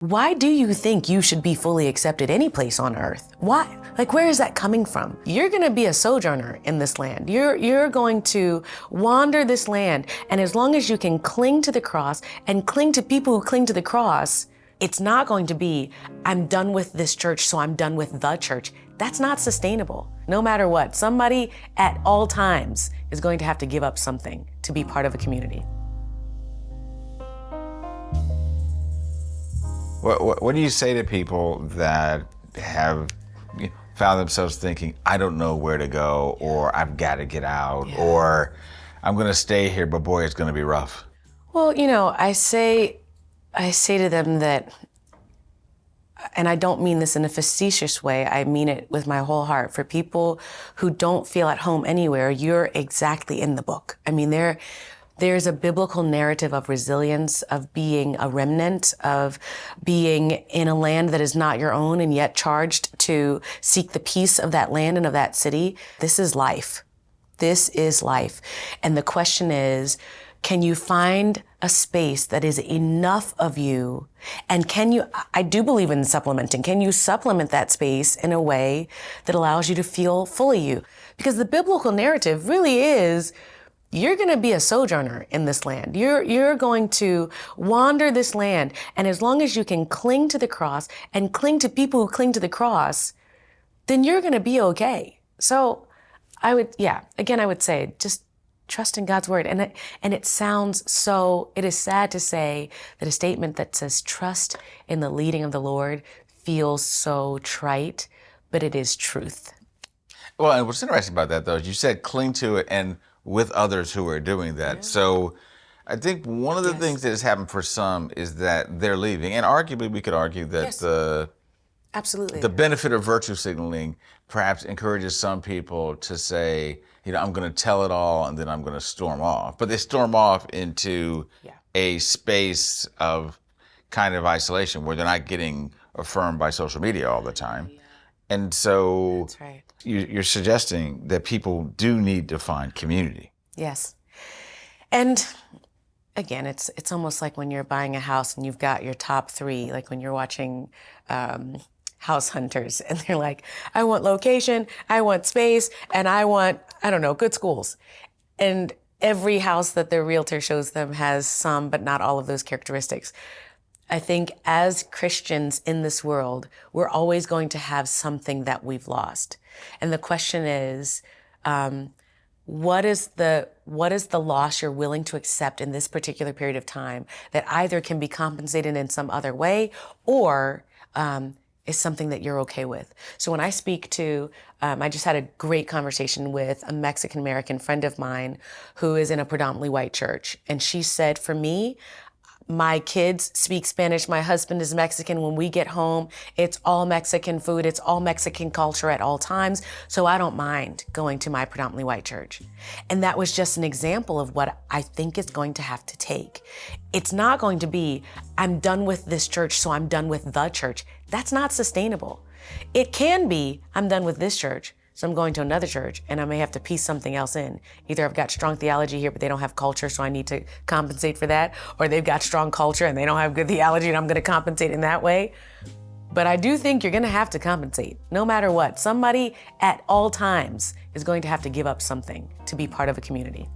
Why do you think you should be fully accepted any place on earth? Why? Like, where is that coming from? You're gonna be a sojourner in this land. You're going to wander this land. And as long as you can cling to the cross and cling to people who cling to the cross, it's not going to be, I'm done with this church, so I'm done with the church. That's not sustainable. No matter what, somebody at all times is going to have to give up something to be part of a community. What do you say to people that have found themselves thinking, I don't know where to go, or I've got to get out, or I'm going to stay here, but boy, it's going to be rough? Well, I say to them that, and I don't mean this in a facetious way, I mean it with my whole heart. For people who don't feel at home anywhere, you're exactly in the book. I mean, there's a biblical narrative of resilience, of being a remnant, of being in a land that is not your own and yet charged to seek the peace of that land and of that city. This is life. This is life. And the question is, can you find a space that is enough of you? And I do believe in supplementing. Can you supplement that space in a way that allows you to feel fully you? Because the biblical narrative really is, you're going to be a sojourner in this land. You're going to wander this land. And as long as you can cling to the cross and cling to people who cling to the cross, then you're going to be okay. So I would say, just trust in God's word. And it is sad to say that a statement that says trust in the leading of the Lord feels so trite, but it is truth. Well, and what's interesting about that, though, is you said cling to it and with others who are doing that. Yeah. So I think one of the things that has happened for some is that they're leaving. And arguably, we could argue that Absolutely. the benefit of virtue signaling perhaps encourages some people to say, I'm going to tell it all and then I'm going to storm off. But they storm off into a space of kind of isolation where they're not getting affirmed by social media all the time. Yeah. And so that's right. You're suggesting that people do need to find community. Yes. And again, it's almost like when you're buying a house and you've got your top three, like when you're watching House Hunters and they're like, I want location, I want space, and I want, good schools. And every house that the realtor shows them has some, but not all of those characteristics. I think as Christians in this world, we're always going to have something that we've lost. And the question is, what is the loss you're willing to accept in this particular period of time that either can be compensated in some other way or is something that you're okay with? So when I speak to, I just had a great conversation with a Mexican-American friend of mine who is in a predominantly white church. And she said, for me, my kids speak Spanish. My husband is Mexican. When we get home, it's all Mexican food. It's all Mexican culture at all times. So I don't mind going to my predominantly white church. And that was just an example of what I think it's going to have to take. It's not going to be, I'm done with this church, so I'm done with the church. That's not sustainable. It can be, I'm done with this church, so I'm going to another church and I may have to piece something else in. Either I've got strong theology here, but they don't have culture, so I need to compensate for that. Or they've got strong culture and they don't have good theology and I'm going to compensate in that way. But I do think you're going to have to compensate no matter what. Somebody at all times is going to have to give up something to be part of a community.